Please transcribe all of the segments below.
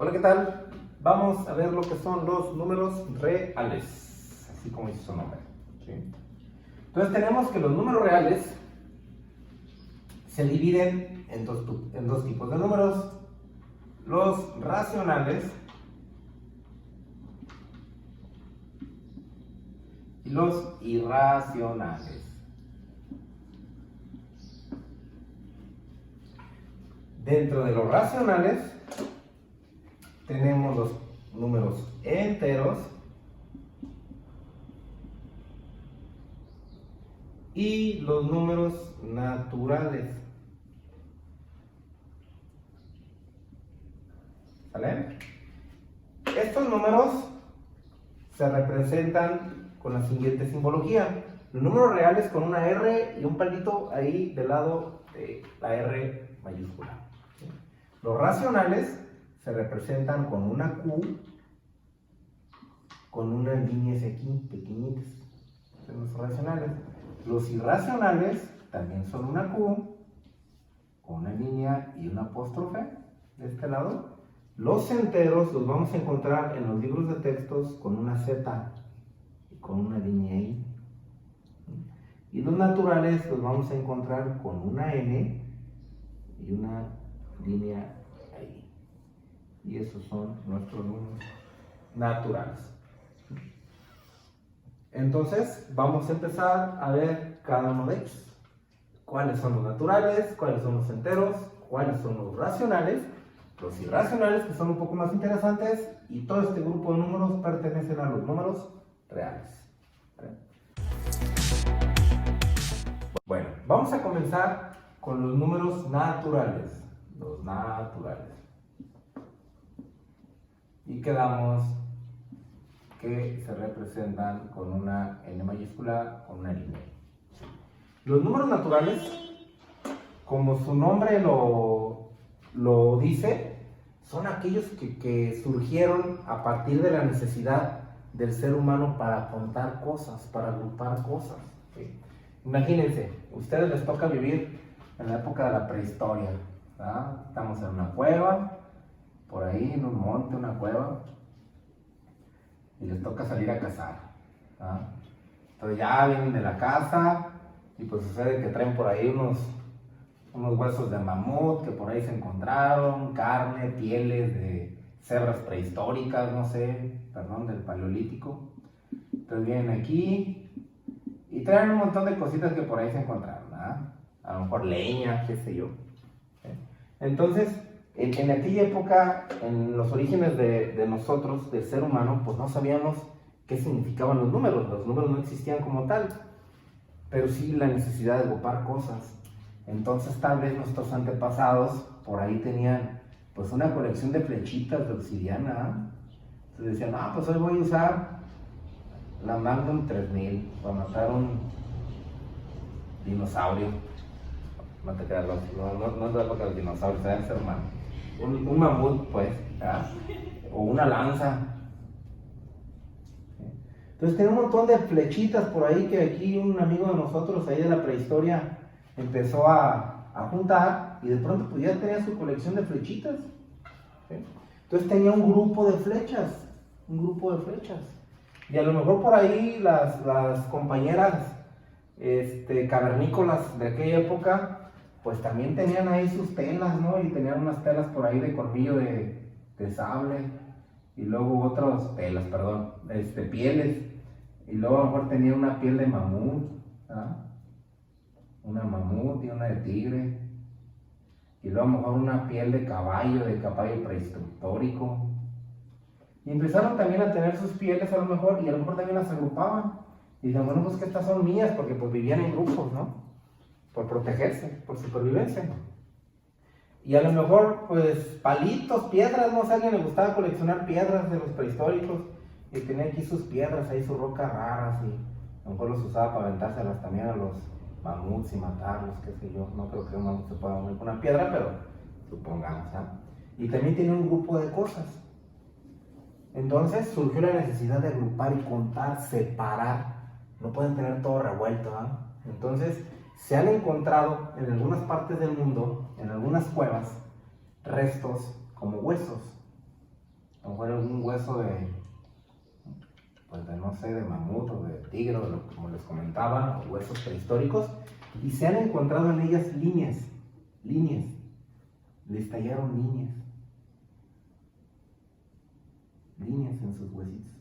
Hola, ¿qué tal? Vamos a ver lo que son los números reales, así como dice su nombre. ¿Sí? Entonces tenemos que los números reales se dividen en dos tipos de números: los racionales y los irracionales. Dentro de los racionales tenemos los números enteros y los números naturales. ¿Sale? Estos números se representan con la siguiente simbología: los números reales con una R y un palito ahí del lado de la R mayúscula. ¿Sí? Los racionales se representan con una Q, con unas líneas aquí pequeñitas. Son los racionales. Los irracionales también son una Q, con una línea y un apóstrofe de este lado. Los enteros los vamos a encontrar en los libros de textos con una Z y con una línea ahí. Y los naturales los vamos a encontrar con una N y una línea ahí. Y esos son nuestros números naturales. Entonces vamos a empezar a ver cada uno de ellos. ¿Cuáles son los naturales? ¿Cuáles son los enteros? ¿Cuáles son los racionales? Los irracionales, que son un poco más interesantes, y todo este grupo de números pertenecen a los números reales. ¿Vale? Bueno, vamos a comenzar con los números naturales. Los naturales. Y quedamos que se representan con una N mayúscula, con una línea. Los números naturales, como su nombre lo dice, son aquellos que surgieron a partir de la necesidad del ser humano para contar cosas, para agrupar cosas. ¿Sí? Imagínense, a ustedes les toca vivir en la época de la prehistoria, ¿verdad? Estamos en una cueva, por ahí en un monte, una cueva, y les toca salir a cazar, ¿verdad? Entonces ya vienen de la casa y pues sucede que traen por ahí unos huesos de mamut que por ahí se encontraron, carne, pieles de cebras prehistóricas, no sé, perdón, del paleolítico. Entonces vienen aquí y traen un montón de cositas que por ahí se encontraron, ¿verdad? A lo mejor leña, qué sé yo. Entonces, en aquella época, en los orígenes de nosotros, del ser humano, pues no sabíamos qué significaban los números no existían como tal, pero sí la necesidad de agrupar cosas. Entonces tal vez nuestros antepasados por ahí tenían pues una colección de flechitas de obsidiana, ¿eh? Entonces decían, pues hoy voy a usar la Magnum 3000 para matar un dinosaurio. No te quedas loco, no es la época de los dinosaurios, deben ser humanos. Un mamut, pues, ¿verdad? O una lanza. Entonces tenía un montón de flechitas por ahí que aquí un amigo de nosotros ahí de la prehistoria empezó a juntar, y de pronto pues ya tenía su colección de flechitas. ¿Sí? Entonces tenía un grupo de flechas, y a lo mejor por ahí las compañeras cavernícolas de aquella época pues también tenían ahí sus telas, ¿no? Y tenían unas telas por ahí de colmillo de sable, y luego otras telas, perdón, pieles, y luego a lo mejor tenía una piel de mamut, ¿ah? Una mamut y una de tigre, y luego a lo mejor una piel de caballo prehistórico. Y empezaron también a tener sus pieles a lo mejor, y a lo mejor también las agrupaban. Y decían, bueno, pues que estas son mías, porque pues vivían en grupos, ¿no? Por protegerse, por supervivencia. Y a lo mejor, pues, palitos, piedras, no sé, a alguien le gustaba coleccionar piedras de los prehistóricos, y tenía aquí sus piedras, ahí sus rocas raras, y a lo mejor los usaba para aventárselas también a los mamuts y matarlos, qué sé yo. No creo que un mamut se pueda morir con una piedra, pero supongamos, ¿eh? Y también tenía un grupo de cosas. Entonces surgió la necesidad de agrupar y contar, separar. No pueden tener todo revuelto, ¿eh? Entonces se han encontrado en algunas partes del mundo, en algunas cuevas, restos como huesos. a lo mejor algún hueso de, pues de no sé, de mamut o de tigre, como les comentaba, o huesos prehistóricos, y se han encontrado en ellas líneas, les tallaron líneas en sus huesitos.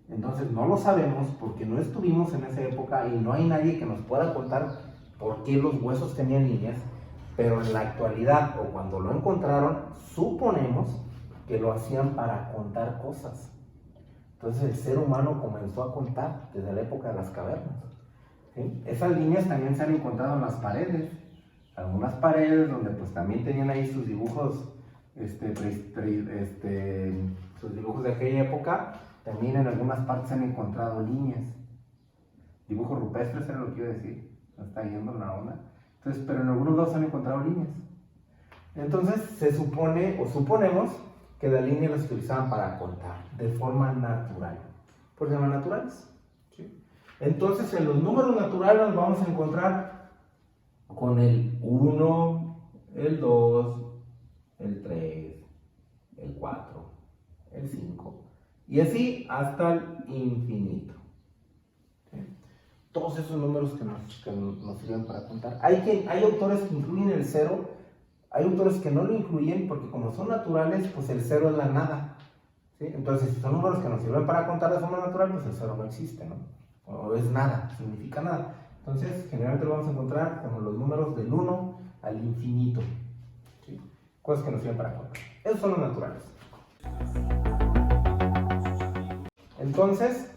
Entonces no lo sabemos porque no estuvimos en esa época y no hay nadie que nos pueda contar por qué los huesos tenían líneas, pero en la actualidad o cuando lo encontraron, suponemos que lo hacían para contar cosas. Entonces el ser humano comenzó a contar desde la época de las cavernas. ¿Sí? Esas líneas también se han encontrado en las paredes, algunas paredes donde pues también tenían ahí sus dibujos, sus dibujos de aquella época. También en algunas partes se han encontrado líneas, dibujos rupestres era lo que iba a decir, no está yendo la onda. Entonces, pero en algunos lados se han encontrado líneas. Entonces se supone o suponemos que las líneas las utilizaban para contar de forma natural. ¿Por qué se llaman naturales? ¿Sí? Entonces en los números naturales nos vamos a encontrar con el 1, el 2, el 3, el 4, el 5 y así hasta el infinito. ¿Sí? Todos esos números que nos sirven para contar. Hay autores que incluyen el 0, hay autores que no lo incluyen porque como son naturales, pues el 0 es la nada. ¿Sí? Entonces, si son números que nos sirven para contar de forma natural, pues el 0 no existe, ¿no? O es nada, significa nada. Entonces, generalmente lo vamos a encontrar como los números del 1 al infinito. ¿Sí? Cosas que nos sirven para contar. Esos son los naturales. Entonces,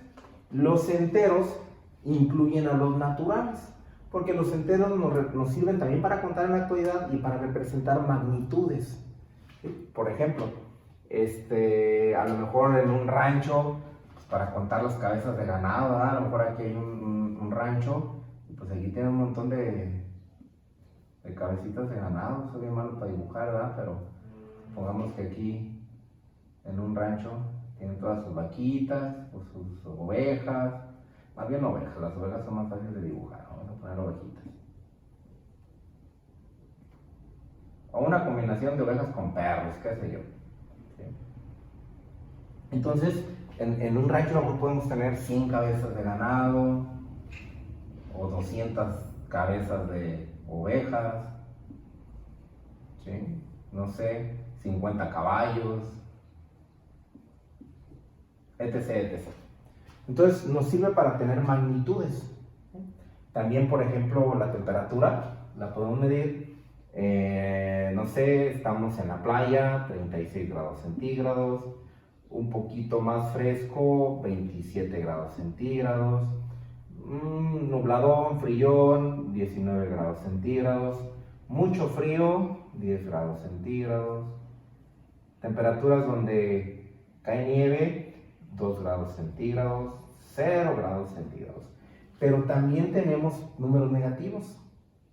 los enteros incluyen a los naturales, porque los enteros nos sirven también para contar en la actualidad y para representar magnitudes. ¿Sí? Por ejemplo, a lo mejor en un rancho, pues para contar las cabezas de ganado, ¿verdad? A lo mejor aquí hay un rancho, y pues aquí tiene un montón de cabecitas de ganado. Eso es bien malo para dibujar, ¿verdad? Pero pongamos que aquí en un rancho tienen todas sus vaquitas o sus ovejas, más bien ovejas, las ovejas son más fáciles de dibujar, vamos a poner ovejitas. O una combinación de ovejas con perros, qué sé yo. ¿Sí? Entonces, en un rancho a lo mejor podemos tener 100 cabezas de ganado o 200 cabezas de ovejas, ¿sí? No sé, 50 caballos, etc. Entonces nos sirve para tener magnitudes. También, por ejemplo, la temperatura la podemos medir. No sé, estamos en la playa, 36 grados centígrados, un poquito más fresco, 27 grados centígrados, nubladón, frillón, 19 grados centígrados, mucho frío, 10 grados centígrados, temperaturas donde cae nieve, 2 grados centígrados, 0 grados centígrados. Pero también tenemos números negativos.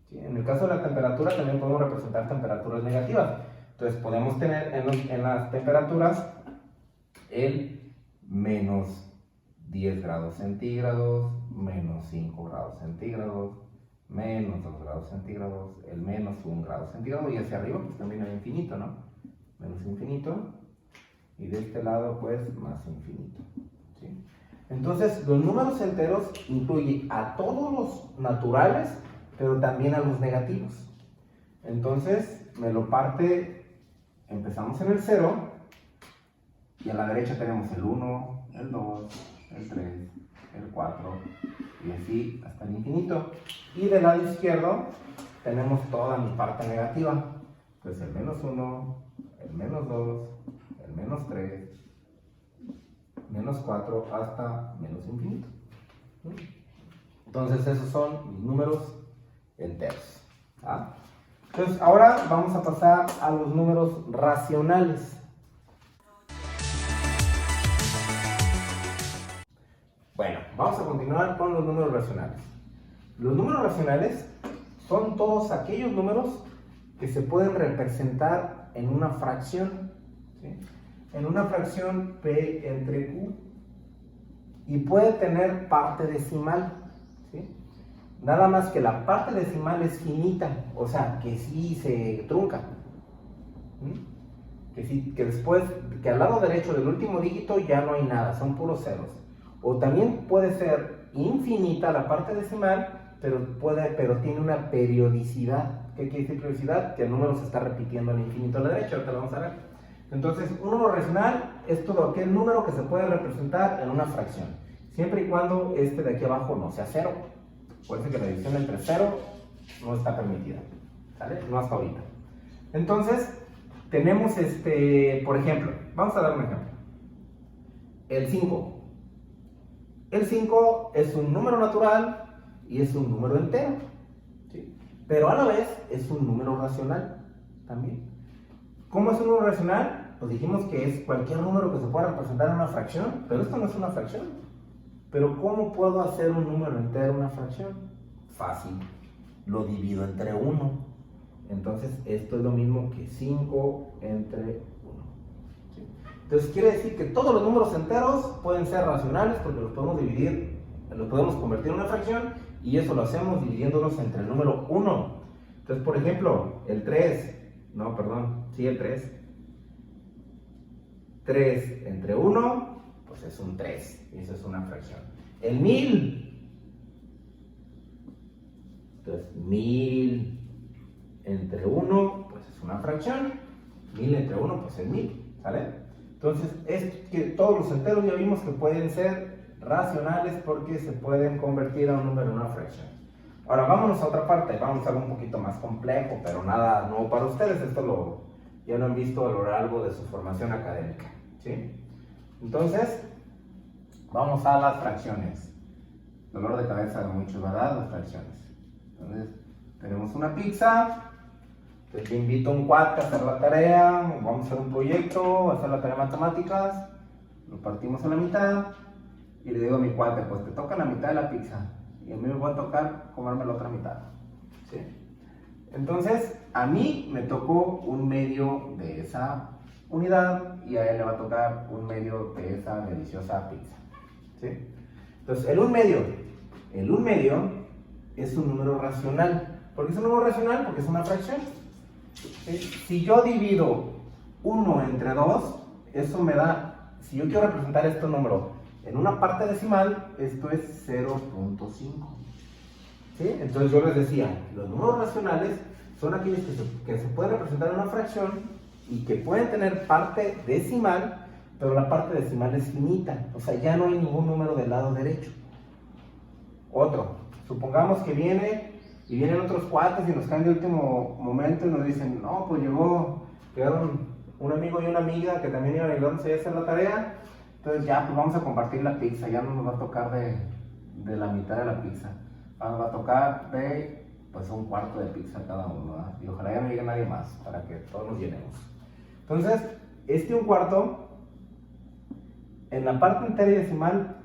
¿Sí? En el caso de la temperatura también podemos representar temperaturas negativas. Entonces podemos tener en las temperaturas el menos 10 grados centígrados, menos 5 grados centígrados, menos 2 grados centígrados, el menos 1 grado centígrado, y hacia arriba pues también hay infinito, ¿no? Menos infinito, y de este lado pues más infinito. ¿Sí? Entonces los números enteros incluyen a todos los naturales, pero también a los negativos. Entonces me lo parte, empezamos en el 0, y a la derecha tenemos el 1, el 2, el 3, el 4, y así hasta el infinito. Y del lado izquierdo tenemos toda mi parte negativa. Pues el menos 1, el menos 2, el menos 3, menos 4 hasta menos infinito. Entonces esos son los números enteros. ¿Ah? Entonces ahora vamos a pasar a los números racionales. Bueno, vamos a continuar con los números racionales. Los números racionales son todos aquellos números que se pueden representar en una fracción, ¿sí? En una fracción P entre Q, y puede tener parte decimal, ¿sí? Nada más que la parte decimal es finita, o sea, que sí se trunca, ¿sí? que después, que al lado derecho del último dígito ya no hay nada, son puros ceros. O también puede ser infinita la parte decimal, pero tiene una periodicidad. ¿Qué quiere decir periodicidad? Que el número se está repitiendo al infinito a la derecha, ahorita lo vamos a ver. Entonces, un número racional es todo aquel número que se puede representar en una fracción, siempre y cuando este de aquí abajo no sea cero. Por eso que la división entre cero no está permitida, ¿sale? No hasta ahorita. Entonces, tenemos por ejemplo, vamos a dar un ejemplo. El 5. El 5 es un número natural y es un número entero, ¿sí? Pero a la vez es un número racional también. ¿Cómo es un número racional? Pues dijimos que es cualquier número que se pueda representar en una fracción, pero esto no es una fracción. Pero ¿cómo puedo hacer un número entero una fracción? Fácil, lo divido entre 1. Entonces esto es lo mismo que 5 entre 1. ¿Sí? Entonces quiere decir que todos los números enteros pueden ser racionales porque los podemos dividir, los podemos convertir en una fracción, y eso lo hacemos dividiéndolos entre el número 1. Entonces, por ejemplo, el 3 entre 1, pues es un 3, y eso es una fracción. El 1000, entonces 1000 entre 1, pues es una fracción. 1000 entre 1, pues es 1000, ¿sale? Entonces, todos los enteros ya vimos que pueden ser racionales porque se pueden convertir a un número en una fracción. Ahora vámonos a otra parte, vamos a algo un poquito más complejo, pero nada nuevo para ustedes. Esto ya lo han visto a lo largo de su formación académica, ¿sí? Entonces, vamos a las fracciones. Dolor de cabeza de muchos, ¿verdad? Las fracciones. Entonces, tenemos una pizza. Te invito a un cuate a hacer la tarea, vamos a hacer un proyecto, a hacer la tarea de matemáticas, lo partimos a la mitad y le digo a mi cuate, pues te toca la mitad de la pizza y a mí me va a tocar comerme la otra mitad, ¿sí? Entonces, a mí me tocó un medio de esa unidad y a él le va a tocar un medio de esa deliciosa pizza, ¿sí? Entonces, el un medio es un número racional. ¿Por qué es un número racional? Porque es una fracción. ¿Sí? Si yo divido 1 entre 2, eso me da, si yo quiero representar este número en una parte decimal, esto es 0.5. ¿Sí? Entonces yo les decía, los números racionales son aquellos que se pueden representar en una fracción y que pueden tener parte decimal, pero la parte decimal es finita, o sea, ya no hay ningún número del lado derecho. Otro, supongamos que vienen otros cuates y nos caen de último momento y nos dicen, no, pues quedaron un amigo y una amiga que también iban a ayudarnos a hacer la tarea, entonces ya, pues vamos a compartir la pizza, ya no nos va a tocar de la mitad de la pizza, nos va a tocar de, pues, un cuarto de pizza cada uno, ¿verdad? Y ojalá ya no llegue nadie más, para que todos nos llenemos. Entonces, un cuarto, en la parte entera y decimal,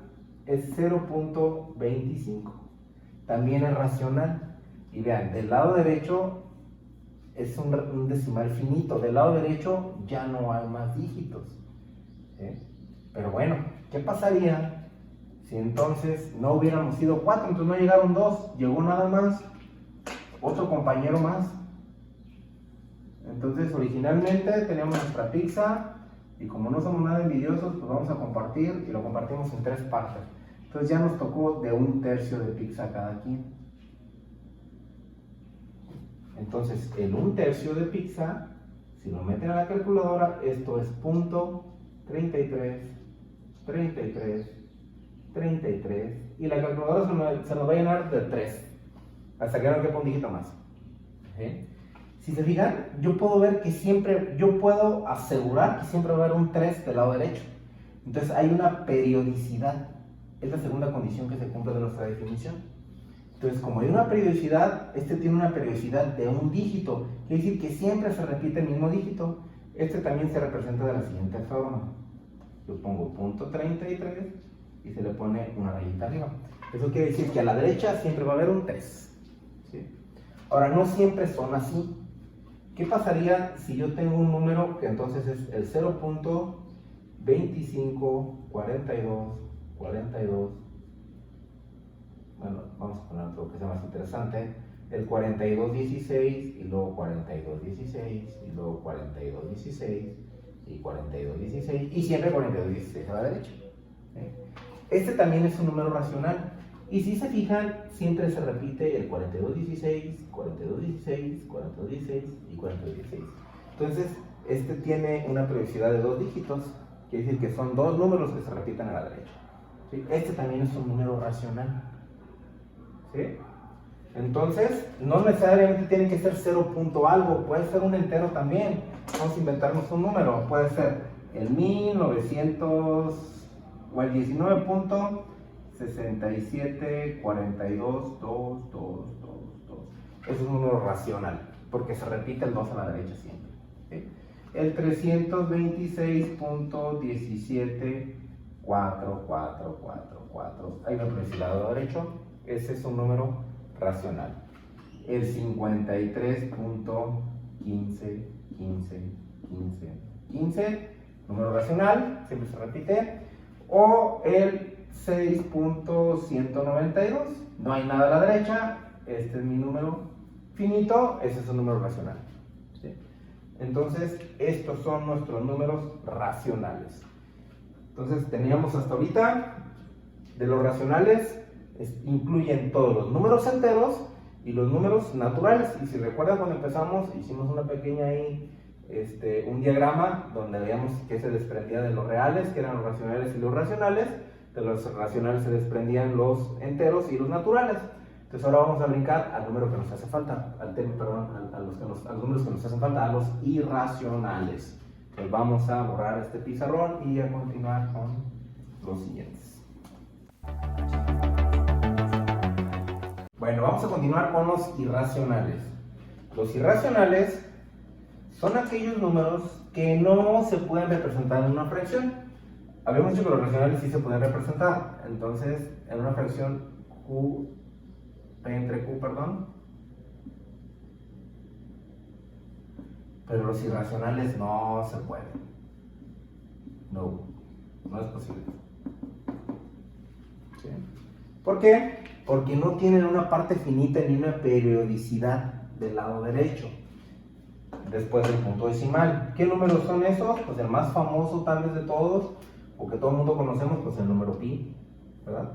es 0.25, también es racional. Y vean, del lado derecho es un decimal finito, del lado derecho ya no hay más dígitos, ¿sí? Pero bueno, ¿qué pasaría si entonces no hubiéramos sido 4? Entonces no llegaron 2, llegó nada más, otro compañero más. Entonces originalmente teníamos nuestra pizza y como no somos nada envidiosos, pues vamos a compartir y lo compartimos en 3 partes. Entonces ya nos tocó de 1/3 de pizza cada quien. Entonces, el 1/3 de pizza, si lo meten a la calculadora, esto es .33, 33, 33, y la calculadora se nos va a llenar de 3, hasta que no quepa un dígito más. ¿Sí? Si se fijan, yo puedo asegurar que siempre va a haber un 3 del lado derecho. Entonces, hay una periodicidad. Es la segunda condición que se cumple de nuestra definición. Entonces, como hay una periodicidad, tiene una periodicidad de un dígito, quiere decir que siempre se repite el mismo dígito. También se representa de la siguiente forma. Yo pongo .33 y se le pone una rayita arriba. Eso quiere decir que a la derecha siempre va a haber un 3. ¿Sí? Ahora, no siempre son así. ¿Qué pasaría si yo tengo un número que entonces es el 0.25, 42, 42? Bueno, vamos a poner otro que sea más interesante, el 4216 y luego 4216 y luego 4216 y 42, 16, y siempre 42, 16 a la derecha. Este también es un número racional, y si se fijan, siempre se repite el 42, 16, 42, 16, 42, 16 y 42, 16. Entonces, este tiene una periodicidad de 2 dígitos, quiere decir que son 2 números que se repiten a la derecha. ¿Sí? Este también es un número racional. ¿Sí? Entonces, no necesariamente tiene que ser 0 punto algo, puede ser un entero también. Vamos a inventarnos un número, puede ser el 1900 o el 19.67422222. Eso es un número racional, porque se repite el 2 a la derecha siempre. ¿Sí? El 326.174444. Hay una periodicidad a la derecha, ese es un número racional. El 53.15151515, número racional, siempre se repite. O el 6.192, no hay nada a la derecha, este es mi número finito, ese es un número racional. ¿Sí? Entonces, estos son nuestros números racionales. Entonces, teníamos hasta ahorita, de los racionales, incluyen todos los números enteros y los números naturales. Y si recuerdan, cuando empezamos, hicimos una pequeña ahí, un diagrama donde veíamos que se desprendía de los reales, que eran los racionales y los racionales. De los racionales se desprendían los enteros y los naturales. Entonces ahora vamos a brincar al número que nos hace falta, a los números que nos hacen falta, a los irracionales. Entonces vamos a borrar este pizarrón y a continuar con los siguientes. Bueno, vamos a continuar con los irracionales. Los irracionales son aquellos números que no se pueden representar en una fracción. Habíamos dicho que los racionales sí se pueden representar. Entonces, en una fracción P entre Q, pero los irracionales no se pueden. No es posible. ¿Sí? ¿Por qué? Porque no tienen una parte finita ni una periodicidad del lado derecho después del punto decimal. ¿Qué números son esos? Pues el más famoso tal vez de todos, o que todo el mundo conocemos, pues el número pi, ¿verdad?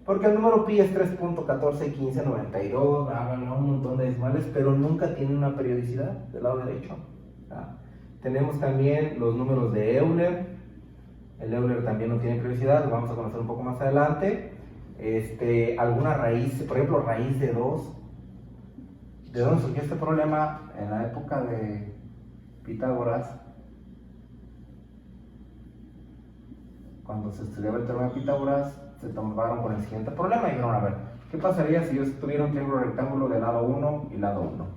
Porque el número pi es 3.141592, un montón de decimales, pero nunca tiene una periodicidad del lado derecho. ¿Verdad? Tenemos también los números de Euler. El Euler también no tiene periodicidad, lo vamos a conocer un poco más adelante. Alguna raíz, por ejemplo, raíz de 2. ¿De dónde surgió este problema? En la época de Pitágoras, cuando se estudiaba el teorema de Pitágoras, se tomaron con el siguiente problema y dijeron, a ver, ¿qué pasaría si yo tuviera un triángulo rectángulo de lado 1 y lado 1?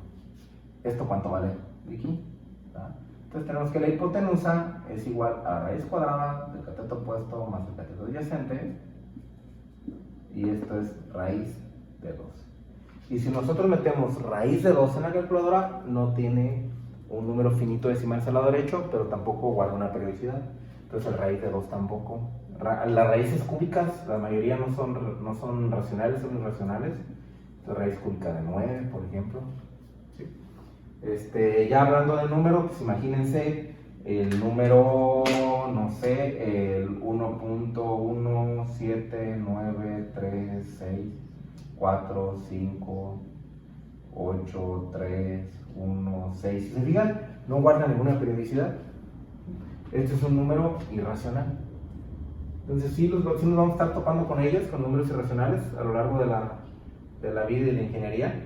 ¿Esto cuánto vale? Aquí. Entonces tenemos que la hipotenusa es igual a raíz cuadrada del cateto opuesto más el cateto adyacente, y esto es raíz de 2. Y si nosotros metemos raíz de 2 en la calculadora, no tiene un número finito decimal al lado derecho, pero tampoco guarda una periodicidad. Entonces el raíz de 2 tampoco. Las raíces cúbicas, la mayoría no son racionales, son irracionales. Entonces raíz cúbica de 9, por ejemplo. ¿Sí? Ya hablando de números, pues imagínense el número, no sé, el 1.1793645858316. ¿Se fijan? No guarda ninguna periodicidad. Este es un número irracional. Entonces sí nos vamos a estar topando con ellos, con números irracionales, a lo largo de la vida y de la ingeniería,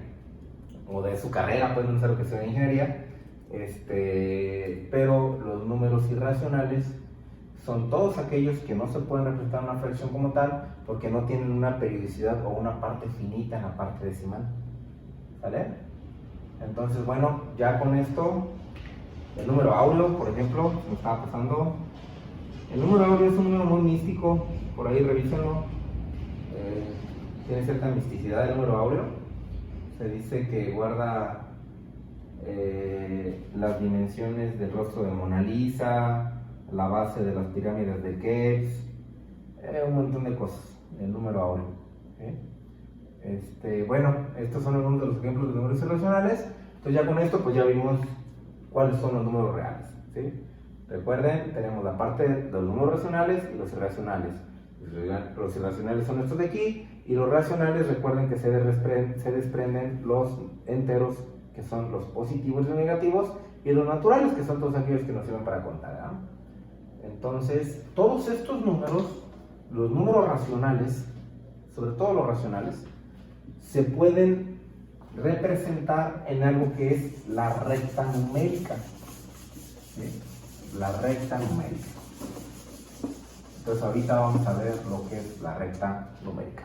o de su carrera, pueden no ser lo que sea de ingeniería. Pero los números irracionales son todos aquellos que no se pueden representar en una fracción como tal, porque no tienen una periodicidad o una parte finita en la parte decimal. ¿Vale? Entonces, bueno, ya con esto, el número áureo, por ejemplo, me estaba pasando. El número áureo es un número muy místico, por ahí revísenlo. Tiene cierta misticidad el número áureo. Se dice que guarda las dimensiones del rostro de Mona Lisa, la base de las pirámides de Keops, un montón de cosas, el número áureo. Bueno, estos son algunos de los ejemplos de números irracionales. Entonces ya con esto pues ya vimos cuáles son los números reales, ¿sí? Recuerden, tenemos la parte de los números racionales y los irracionales. Los irracionales son estos de aquí, y los racionales, recuerden que se desprenden los enteros, que son los positivos y los negativos, y los naturales, que son todos aquellos que nos sirven para contar, ¿eh? Entonces, todos estos números, los números racionales, sobre todo los racionales, se pueden representar en algo que es la recta numérica. ¿Sí? La recta numérica. Entonces ahorita vamos a ver lo que es la recta numérica.